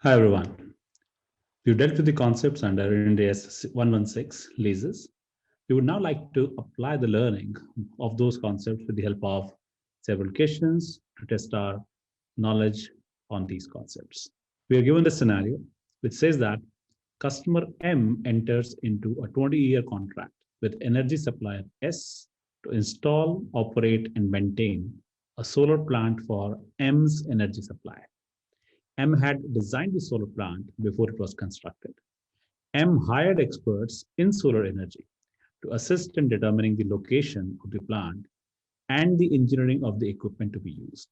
Hi everyone. We've dealt with the concepts under Ind AS 116 leases. We would now like to apply the learning of those concepts with the help of several questions to test our knowledge on these concepts. We are given a scenario which says that customer M enters into a 20-year contract with energy supplier S to install, operate, and maintain a solar plant for M's energy supply. M had designed the solar plant before it was constructed. M hired experts in solar energy to assist in determining the location of the plant and the engineering of the equipment to be used.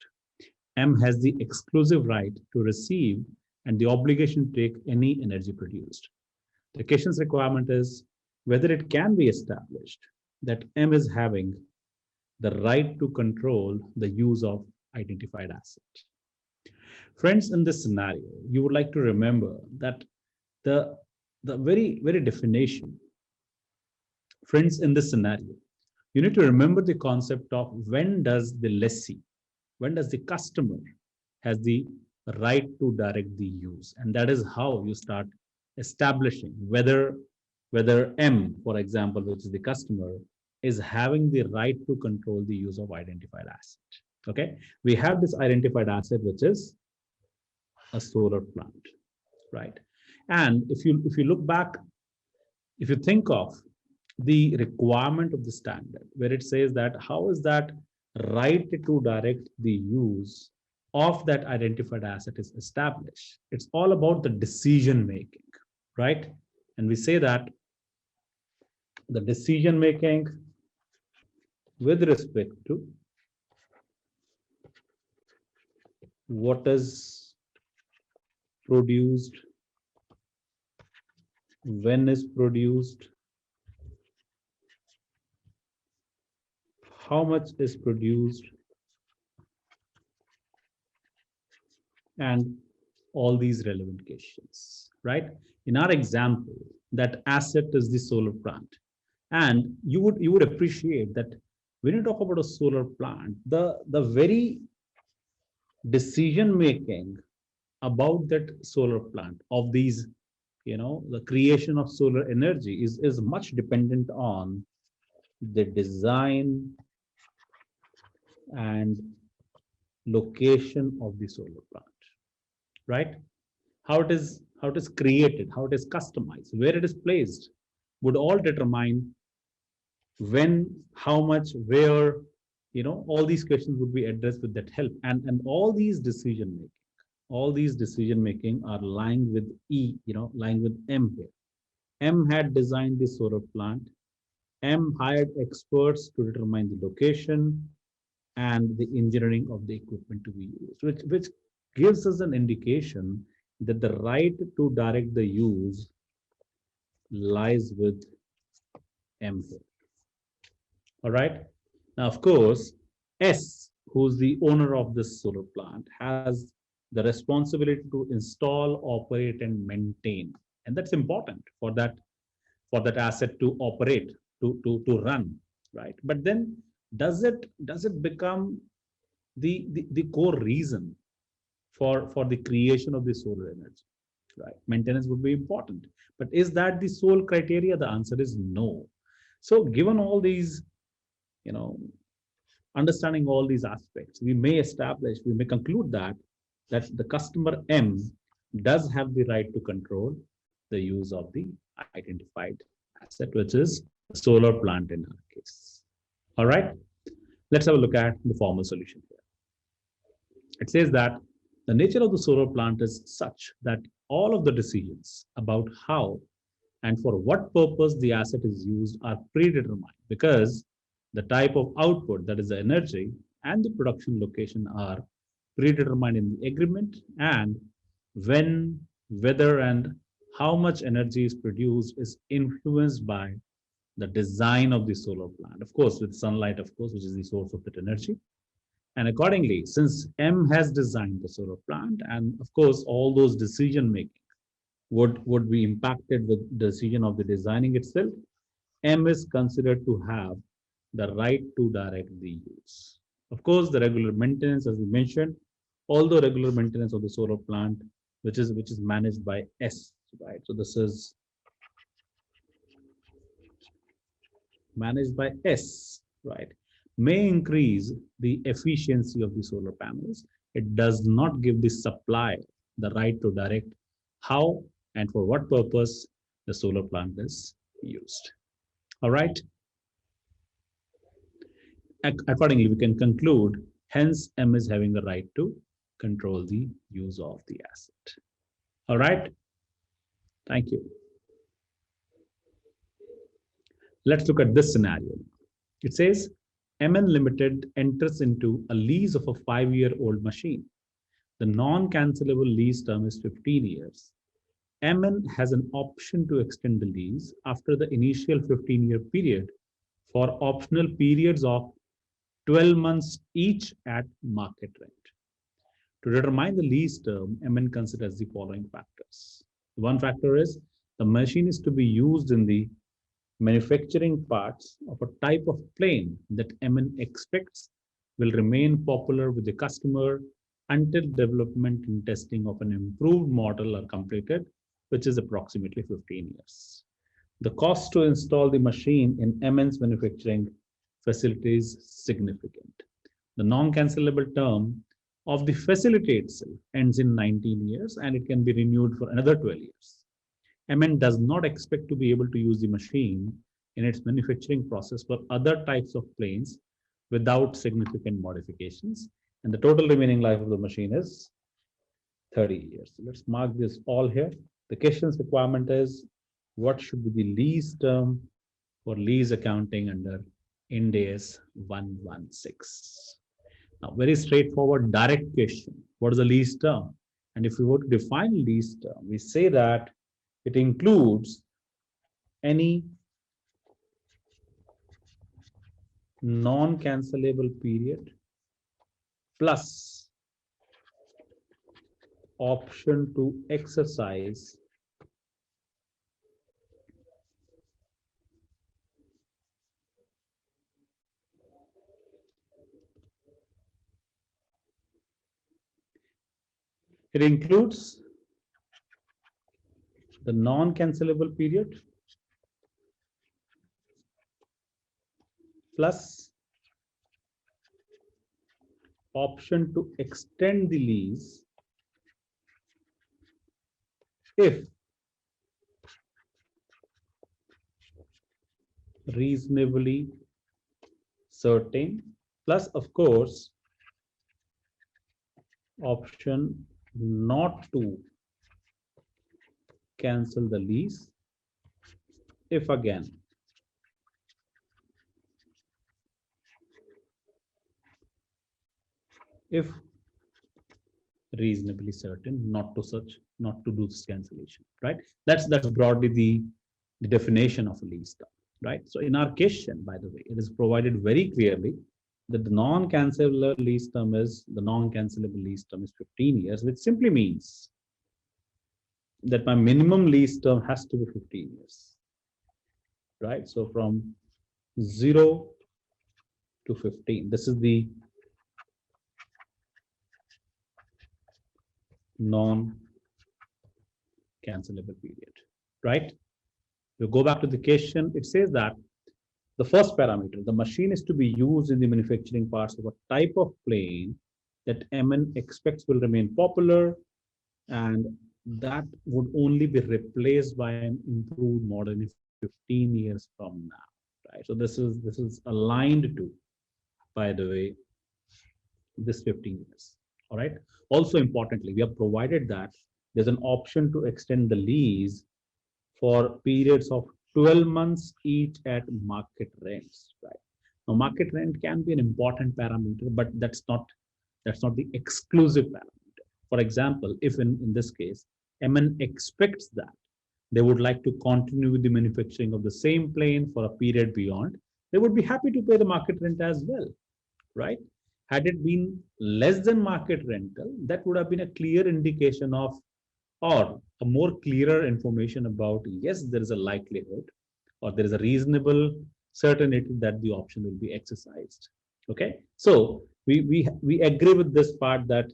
M has the exclusive right to receive and the obligation to take any energy produced. The question's requirement is whether it can be established that M is having the right to control the use of identified asset. Friends, in this scenario, you would like to remember that the, the very definition, friends, in this scenario, you need to remember the concept of when does the lessee, when does the customer has the right to direct the use. And that is how you start establishing whether M, for example, which is the customer, is having the right to control the use of identified asset. Okay, we have this identified asset, which is a solar plant, right? And if you look back, if you think of the requirement of the standard, where it says that how is that right to direct the use of that identified asset is established, it's all about the decision making, right? And we say that the decision making with respect to what is produced, when is produced, how much is produced, and all these relevant questions, right? In our example, that asset is the solar plant. And you would appreciate that when you talk about a solar plant, the very decision making about that solar plant of these, the creation of solar energy is much dependent on the design and location of the solar plant, right? How it is created, how it is customized, where it is placed would all determine when, how much, where, all these questions would be addressed with that help. And all these decision making are lying with E, lying with M here. M had designed the solar plant. M hired experts to determine the location and the engineering of the equipment to be used, which gives us an indication that the right to direct the use lies with M here. All right. Now, of course, S, who's the owner of this solar plant, has the responsibility to install, operate, and maintain. And that's important for that asset to operate, to run, right? But then does it become the core reason for the creation of the solar energy, right? Maintenance would be important. But is that the sole criteria? The answer is no. So given all these, you know, understanding all these aspects, we may conclude that the customer M does have the right to control the use of the identified asset, which is the solar plant in our case. All right, let's have a look at the formal solution here. It says that the nature of the solar plant is such that all of the decisions about how and for what purpose the asset is used are predetermined, because the type of output, that is the energy, and the production location are predetermined in the agreement, and when, whether, and how much energy is produced is influenced by the design of the solar plant, of course with sunlight, of course, which is the source of that energy. And accordingly, since M has designed the solar plant, and of course all those decision making would be impacted with the decision of the designing itself, M is considered to have the right to direct the use. Of course, the regular maintenance, as we mentioned, although regular maintenance of the solar plant which is managed by S, right? So this is managed by S, right, may increase the efficiency of the solar panels. It does not give the supplier the right to direct how and for what purpose the solar plant is used. All right. Accordingly, we can conclude, hence M is having the right to control the use of the asset. All right. Thank you. Let's look at this scenario. It says MN Limited enters into a lease of a 5-year-old machine. The non-cancelable lease term is 15 years. MN has an option to extend the lease after the initial 15-year period for optional periods of 12 months each at market rent. To determine the lease term, MN considers the following factors. One factor is the machine is to be used in the manufacturing parts of a type of plane that MN expects will remain popular with the customer until development and testing of an improved model are completed, which is approximately 15 years. The cost to install the machine in MN's manufacturing facility is significant. The non-cancelable term of the facility itself ends in 19 years and it can be renewed for another 12 years. MN does not expect to be able to use the machine in its manufacturing process for other types of planes without significant modifications. And the total remaining life of the machine is 30 years. So let's mark this all here. The question's requirement is, what should be the lease term for lease accounting under Ind AS 116? Now, very straightforward, direct question. What is the lease term? And if we were to define lease term, we say that it includes any non-cancelable period plus option to exercise it includes the non-cancelable period plus option to extend the lease if reasonably certain, plus of course option not to cancel the lease if again if reasonably certain not to do this cancellation, right? That's broadly the definition of a lease term, right? So in our question, by the way, it is provided very clearly that the non-cancelable lease term is 15 years, which simply means that my minimum lease term has to be 15 years, right? So from 0 to 15, this is the non-cancelable period, right? We go back to the question. It says that the first parameter, the machine is to be used in the manufacturing parts of a type of plane that MN expects will remain popular, and that would only be replaced by an improved model in 15 years from now, right? So this is aligned to, by the way, this 15 years. All right. Also importantly, we have provided that there's an option to extend the lease for periods of 12 months each at market rents, right? Now, market rent can be an important parameter, but that's not the exclusive parameter. For example, if in this case, MN expects that they would like to continue with the manufacturing of the same plane for a period beyond, they would be happy to pay the market rent as well, right? Had it been less than market rental, that would have been a clear indication of, or a more clearer information about, yes, there is a likelihood or there is a reasonable certainty that the option will be exercised. Okay, so we agree with this part that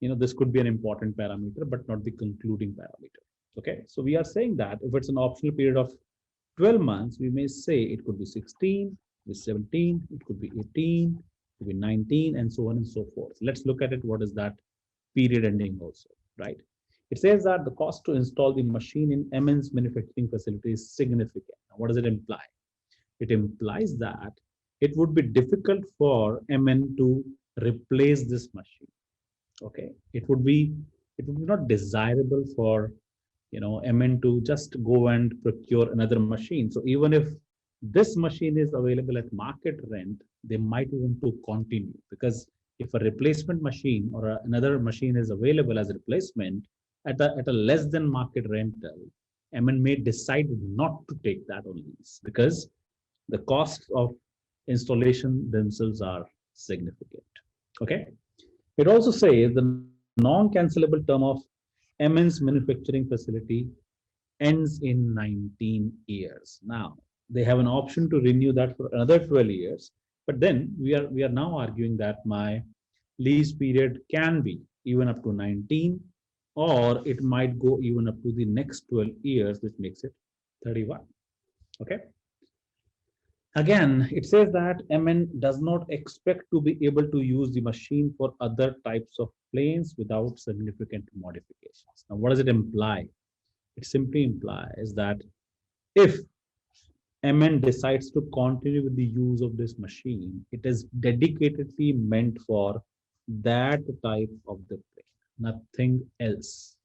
this could be an important parameter, but not the concluding parameter. Okay, so we are saying that if it's an optional period of 12 months, we may say it could be 16, it could be 17, it could be 18, it could be 19, and so on and so forth. Let's look at it. What is that period ending also, right? It says that the cost to install the machine in MN's manufacturing facility is significant. Now, what does it imply? It implies that it would be difficult for MN to replace this machine. Okay, it would be not desirable for MN to just go and procure another machine. So even if this machine is available at market rent, they might want to continue, because if a replacement machine or another machine is available as a replacement at a less than market rental, MN may decide not to take that on lease because the costs of installation themselves are significant. Okay. It also says the non-cancelable term of MN's manufacturing facility ends in 19 years. Now, they have an option to renew that for another 12 years, but then we are now arguing that my lease period can be even up to 19, or it might go even up to the next 12 years, which makes it 31. Okay. Again, it says that MN does not expect to be able to use the machine for other types of planes without significant modifications. Now, what does it imply? It simply implies that if MN decides to continue with the use of this machine, it is dedicatedly meant for that type of the plane, nothing else.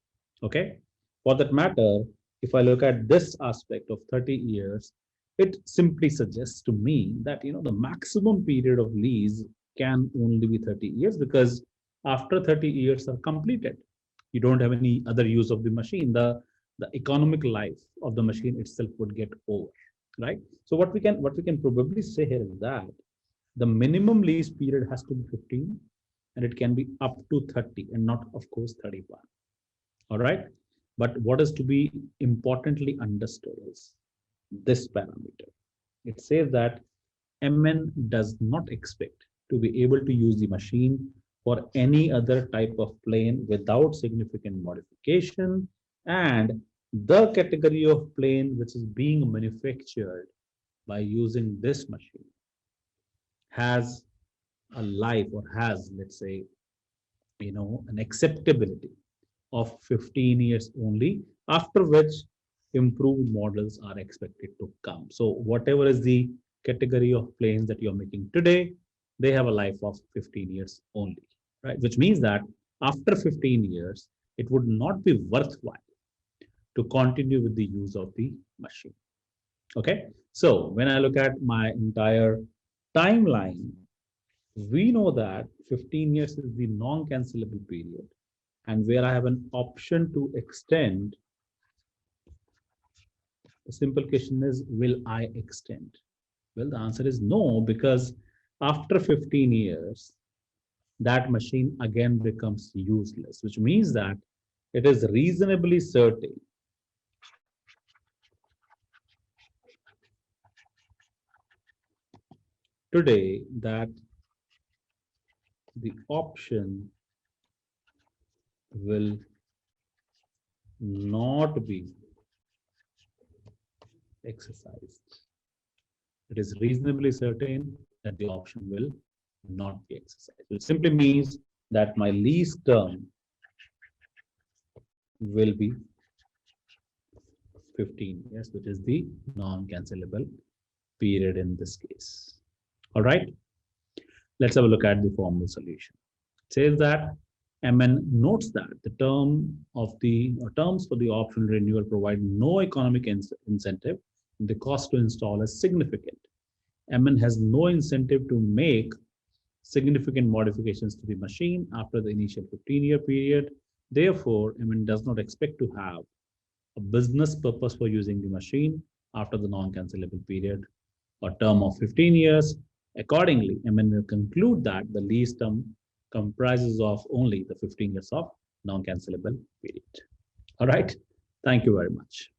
Okay. For that matter, if I look at this aspect of 30 years, it simply suggests to me that the maximum period of lease can only be 30 years, because after 30 years are completed, you don't have any other use of the machine. The economic life of the machine itself would get over, right? So what we can probably say here is that the minimum lease period has to be 15, and it can be up to 30 and not, of course, 31. All right. But what is to be importantly understood is this parameter. It says that MN does not expect to be able to use the machine for any other type of plane without significant modification, and the category of plane which is being manufactured by using this machine has a life, or has, let's say, an acceptability of 15 years only, after which improved models are expected to come. So whatever is the category of planes that you're making today, they have a life of 15 years only, right? Which means that after 15 years, it would not be worthwhile to continue with the use of the machine. Okay. So when I look at my entire timeline, we know that 15 years is the non-cancelable period, and where I have an option to extend. The simple question is, will I extend? Well, the answer is no, because after 15 years, that machine again becomes useless, which means that it is reasonably certain today that the option will not be exercised. It is reasonably certain that the option will not be exercised. It simply means that my lease term will be 15 years, which is the non-cancelable period in this case. All right. Let's have a look at the formal solution. It says that MN notes that the terms for the optional renewal provide no economic incentive. The cost to install is significant. MN has no incentive to make significant modifications to the machine after the initial 15-year period. Therefore, MN does not expect to have a business purpose for using the machine after the non-cancelable period or term of 15 years. Accordingly, MN will conclude that the lease term comprises of only the 15 years of non-cancelable period. All right. Thank you very much.